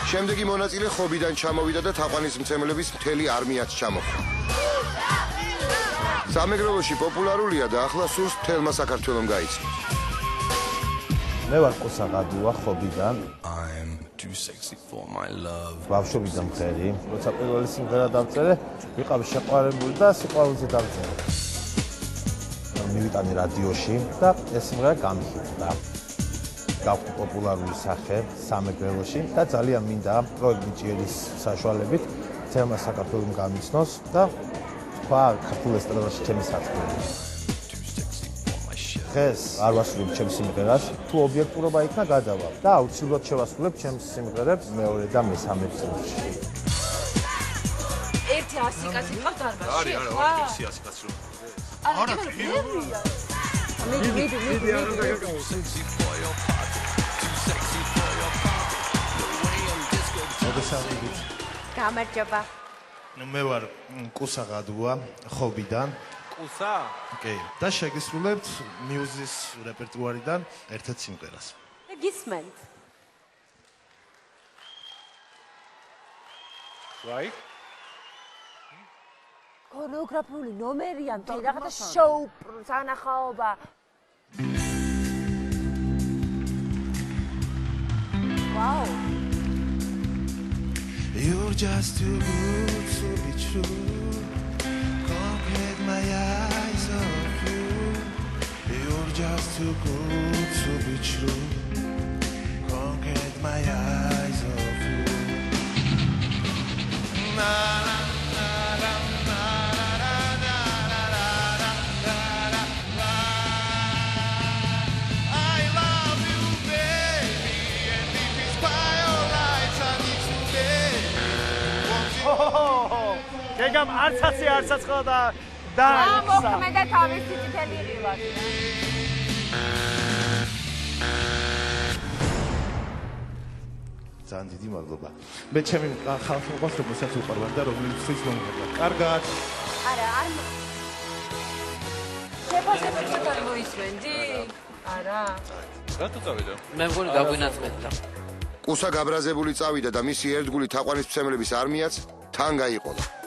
შემდეგი მონაწილე ხობიდან ჩამოვიდა და თაყვანისმცემლების მთელი არმიაც ჩამოხდა. სამეგრელოში პოპულარულია და ახლა სურს მთელმა საქართველომ გაიცნოს. მე ვარ კუსა გადუა ხობიდან. ბავშვობიდან მღერი, როცა პირველი სიმღერა დავწერე, ვიყავი შეყვარებული და სიყვარულზე დავწერე. მივიტანე რადიოში და ეს სიმღერა გამიხილდა. გავხდი პოპულარული სახე სამეგრელოში და ძალიან მინდა პროექტ ბიჭიერის საშუალებით თემა საქართველოს გამიცნოს და თქვა ქართულ ესტრადაში ჩემი საწყობი. დღეს არ ვასრულებ ჩემს სიმღერას, თუ ობიექტურობა იქნა გადავა და აუცილებლად შევასრულებ ჩემს სიმღერებს მეორე და მესამე წელში. ერთი 100 კაცი ყავს დარბაზში? არის, ერთი 100 კაცი რო. არა, ფილმია. მიდი არა დაგაკეთე. გამარჯობა. მე ვარ კუსა გადუა ხობიდან. კუსა? კი. და შეგისრულებთ მიუზის რეპერტუარიდან ერთ-ერთ სიმღერას. გისმენთ. ვაი? ქორეოგრაფიული ნომერია, მთელი რაღაცა შოუ, სანახაობა. ვაუ. You're just too good to be true. Can't get my eyes off you. You're just too good to be true. Can't get my eyes off you. Na na na na na na na na na na. I love you, baby, and if it's by your lights, I need to be. გეგამ არცაცი არცაცხლა და მოქმედა თავისი წითელი ღილაკი. ძალიან დიდი მადლობა. მე ჩემი ხალხი მყავს რომელსაც უყვარვარ და რომელიც ის მომღერლა. კარგად. არა, არ შეფასებებს არ მოისმენდი? არა. რატო წავიდა? მე მგონი გაგვინაწმენდა. კუსა გაბრაზებული წავიდა და მისი ერთგული თაყვანისმცემლების არმიაც თან გაიყოლა.